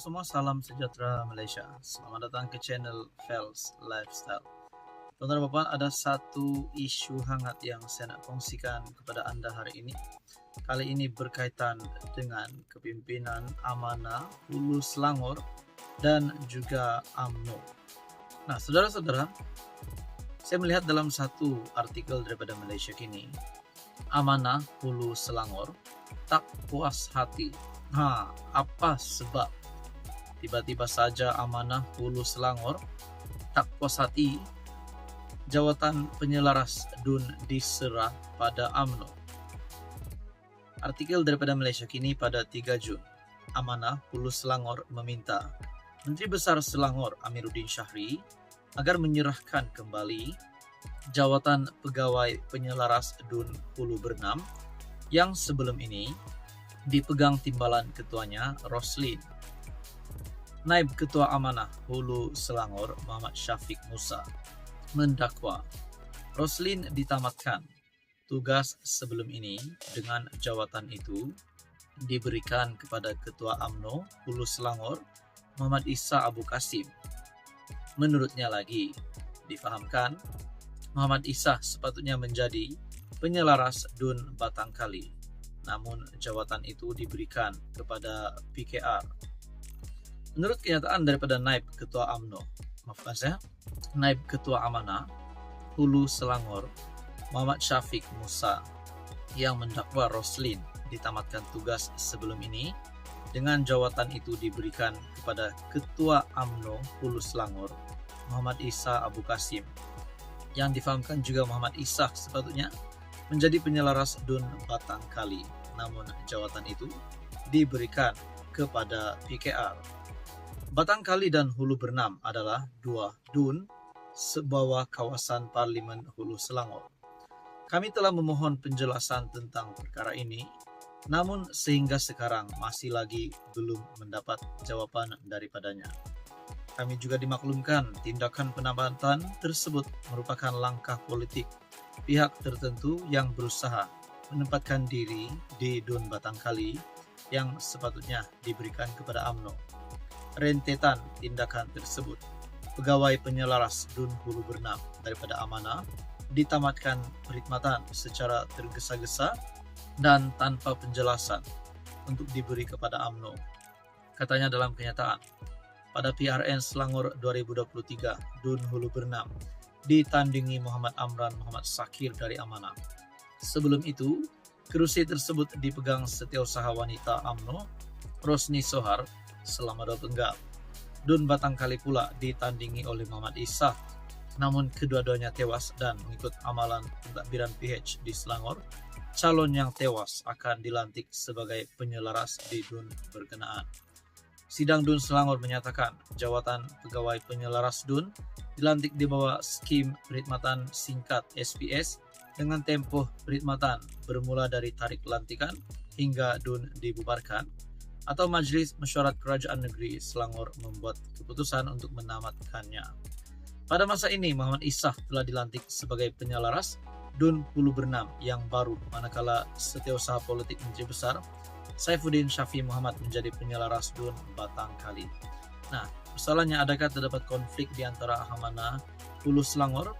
semua, salam sejahtera Malaysia. Selamat datang ke channel Fels Lifestyle. Tuan-tuan dan puan, ada satu isu hangat yang saya nak kongsikan kepada anda hari ini. Kali ini berkaitan dengan kepimpinan Amanah Hulu Selangor dan juga UMNO. Nah, saudara-saudara, saya melihat dalam satu artikel daripada Malaysia Kini, Amanah Hulu Selangor tak puas hati. Apa sebab tiba-tiba saja Amanah Hulu Selangor tak puas hati jawatan penyelaras DUN diserah pada UMNO? Artikel daripada Malaysia Kini pada 3 Jun, Amanah Hulu Selangor meminta Menteri Besar Selangor Amiruddin Syahri agar menyerahkan kembali jawatan pegawai penyelaras DUN Hulu Bernam yang sebelum ini dipegang timbalan ketuanya Roslin. Naib Ketua Amanah Hulu Selangor Muhammad Syafiq Musa mendakwa Roslin ditamatkan tugas sebelum ini dengan jawatan itu diberikan kepada Ketua UMNO Hulu Selangor Muhammad Isa Abu Kasim. Menurutnya lagi, difahamkan Muhammad Isa sepatutnya menjadi penyelaras DUN Batangkali, namun jawatan itu diberikan kepada PKR. Menurut kenyataan daripada Naib Ketua UMNO, Naib Ketua Amanah Hulu Selangor Muhammad Syafiq Musa yang mendakwa Roslin ditamatkan tugas sebelum ini dengan jawatan itu diberikan kepada Ketua UMNO Hulu Selangor Muhammad Isa Abu Kasim, yang difahamkan juga Muhammad Isa sepatutnya menjadi penyelaras DUN Batangkali, namun jawatan itu diberikan kepada PKR. Batangkali dan Hulu Bernam adalah dua DUN sebawah kawasan Parlimen Hulu Selangor. Kami telah memohon penjelasan tentang perkara ini, namun sehingga sekarang masih lagi belum mendapat jawaban daripadanya. Kami juga dimaklumkan tindakan penambatan tersebut merupakan langkah politik pihak tertentu yang berusaha menempatkan diri di DUN Batangkali yang sepatutnya diberikan kepada UMNO. Rentetan tindakan tersebut, pegawai penyelaras DUN Hulu Bernam daripada Amanah ditamatkan perkhidmatan secara tergesa-gesa dan tanpa penjelasan untuk diberi kepada UMNO. Katanya dalam kenyataan, pada PRN Selangor 2023, DUN Hulu Bernam ditandingi Muhammad Amran Muhammad Sakir dari Amanah. Sebelum itu, kerusi tersebut dipegang Setiausaha Wanita UMNO Rosni Sohar selama 2 penggal. DUN Batangkali pula ditandingi oleh Muhammad Isa, namun kedua-duanya tewas dan mengikut amalan pentadbiran PH di Selangor, calon yang tewas akan dilantik sebagai penyelaras di DUN berkenaan. Sidang DUN Selangor menyatakan jawatan pegawai penyelaras DUN dilantik di bawah skim perkhidmatan singkat SPS dengan tempoh perkhidmatan bermula dari tarik pelantikan hingga DUN dibubarkan, atau Majlis Mesyuarat Kerajaan Negeri Selangor membuat keputusan untuk menamatkannya. Pada masa ini, Muhammad Isa telah dilantik sebagai penyelaras DUN Hulu Bernam yang baru, manakala Setiausaha Politik Menteri Besar Saifuddin Syafi Muhammad menjadi penyelaras DUN Batangkali. Nah, persoalannya, adakah terdapat konflik di antara Amanah Hulu Selangor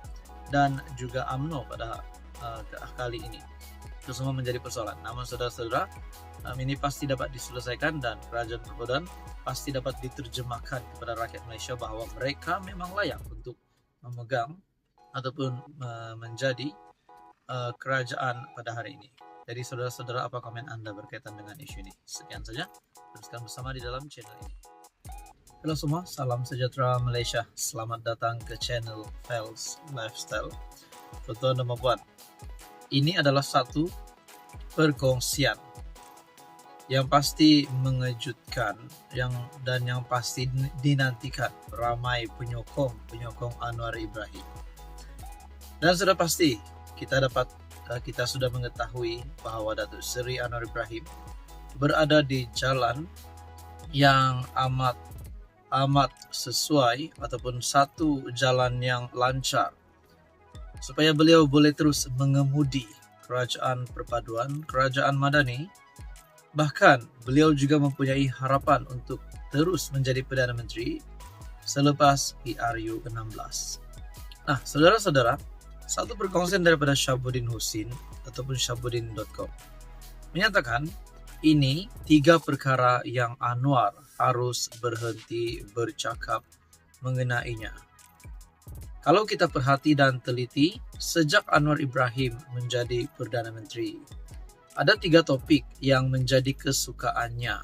dan juga UMNO pada kali ini? Itu semua menjadi persoalan. Namun saudara-saudara, ini pasti dapat diselesaikan dan kerajaan perpaduan pasti dapat diterjemahkan kepada rakyat Malaysia bahawa mereka memang layak untuk memegang ataupun menjadi kerajaan pada hari ini. Jadi saudara-saudara, apa komen anda berkaitan dengan isu ini? Sekian saja, teruskan bersama di dalam channel ini. Halo semua, salam sejahtera Malaysia. Selamat datang ke channel Fels Lifestyle. Tuan-tuan dan puan, ini adalah satu perkongsian yang pasti mengejutkan dan yang pasti dinantikan ramai penyokong Anwar Ibrahim. Dan sudah pasti kita sudah mengetahui bahawa Datuk Seri Anwar Ibrahim berada di jalan yang amat sesuai ataupun satu jalan yang lancar supaya beliau boleh terus mengemudi kerajaan perpaduan, kerajaan madani Bahkan beliau juga mempunyai harapan untuk terus menjadi Perdana Menteri selepas PRU 16. Nah, saudara-saudara, satu perkongsian daripada Syahabuddin Husin ataupun syahabuddin.com menyatakan ini 3 perkara yang Anwar harus berhenti bercakap mengenainya. Kalau kita perhati dan teliti, sejak Anwar Ibrahim menjadi Perdana Menteri, ada 3 topik yang menjadi kesukaannya.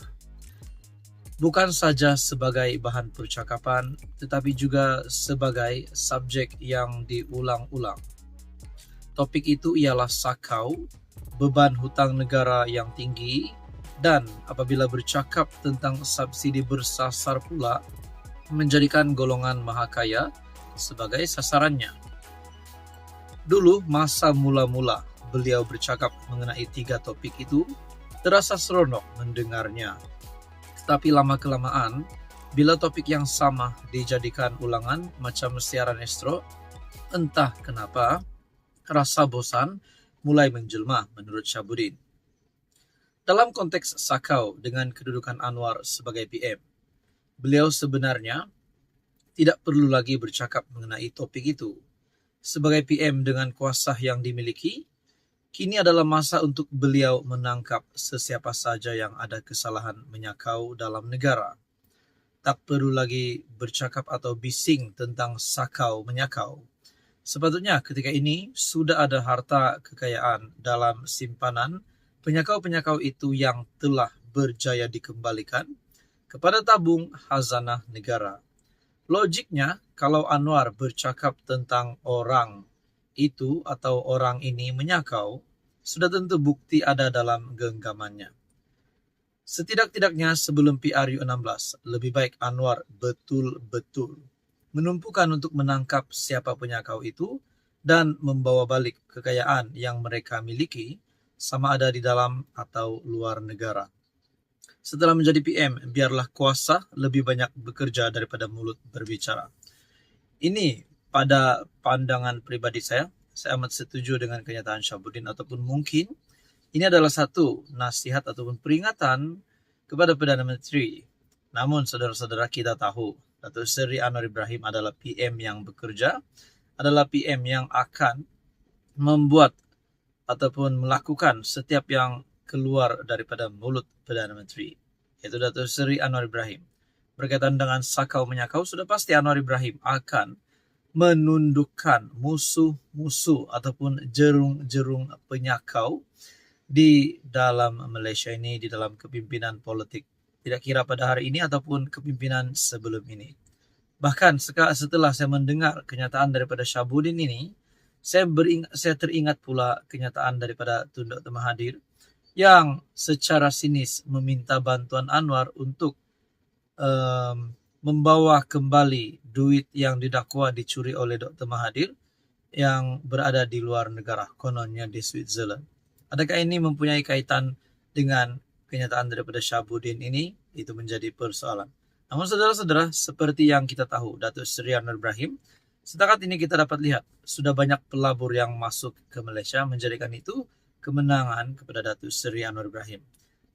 Bukan saja sebagai bahan percakapan, tetapi juga sebagai subjek yang diulang-ulang. Topik itu ialah sakau, beban hutang negara yang tinggi, dan apabila bercakap tentang subsidi bersasar pula, menjadikan golongan mahakaya sebagai sasarannya. Dulu masa mula-mula beliau bercakap mengenai 3 topik itu, terasa seronok mendengarnya. Tetapi lama-kelamaan, bila topik yang sama dijadikan ulangan macam siaran estro, entah kenapa, rasa bosan mulai menjelma menurut Syahabuddin. Dalam konteks sakau dengan kedudukan Anwar sebagai PM, beliau sebenarnya tidak perlu lagi bercakap mengenai topik itu. Sebagai PM dengan kuasa yang dimiliki, kini adalah masa untuk beliau menangkap sesiapa saja yang ada kesalahan menyakau dalam negara. Tak perlu lagi bercakap atau bising tentang sakau menyakau. Sepatutnya ketika ini sudah ada harta kekayaan dalam simpanan penyakau-penyakau itu yang telah berjaya dikembalikan kepada tabung khazanah negara. Logiknya, kalau Anwar bercakap tentang orang itu atau orang ini menyakau, sudah tentu bukti ada dalam genggamannya. Setidak-tidaknya sebelum PRU 16, lebih baik Anwar betul-betul menumpukan untuk menangkap siapa penyakau itu dan membawa balik kekayaan yang mereka miliki, sama ada di dalam atau luar negara. Setelah menjadi PM, biarlah kuasa lebih banyak bekerja daripada mulut berbicara. Ini pada pandangan pribadi saya amat setuju dengan kenyataan Syahabuddin, ataupun mungkin ini adalah satu nasihat ataupun peringatan kepada Perdana Menteri. Namun saudara-saudara, kita tahu Datuk Seri Anwar Ibrahim adalah PM yang bekerja, adalah PM yang akan membuat ataupun melakukan setiap yang keluar daripada mulut Perdana Menteri, yaitu Datuk Seri Anwar Ibrahim. Berkaitan dengan sakau menyakau, sudah pasti Anwar Ibrahim akan menundukkan musuh-musuh ataupun jerung-jerung penyakau di dalam Malaysia ini, di dalam kepimpinan politik. Tidak kira pada hari ini ataupun kepimpinan sebelum ini. Bahkan setelah saya mendengar kenyataan daripada Syahabuddin ini, saya teringat pula kenyataan daripada Tun Dr. Mahathir yang secara sinis meminta bantuan Anwar untuk membawa kembali duit yang didakwa dicuri oleh Dr. Mahathir yang berada di luar negara, kononnya di Switzerland. Adakah ini mempunyai kaitan dengan kenyataan daripada Syahabuddin ini? Itu menjadi persoalan. Namun saudara-saudara, seperti yang kita tahu, Datuk Seri Anwar Ibrahim, setakat ini kita dapat lihat sudah banyak pelabur yang masuk ke Malaysia, menjadikan itu kemenangan kepada Datuk Seri Anwar Ibrahim.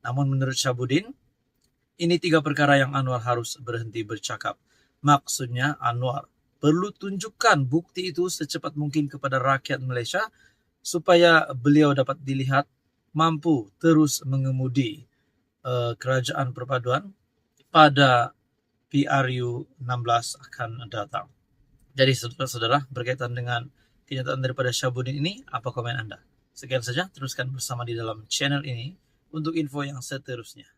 Namun menurut Syahabuddin, ini 3 perkara yang Anwar harus berhenti bercakap. Maksudnya Anwar perlu tunjukkan bukti itu secepat mungkin kepada rakyat Malaysia supaya beliau dapat dilihat mampu terus mengemudi kerajaan perpaduan pada PRU 16 akan datang. Jadi saudara-saudara, berkaitan dengan kenyataan daripada Syahabuddin ini, apa komen Anda? Sekian saja, teruskan bersama di dalam channel ini untuk info yang seterusnya.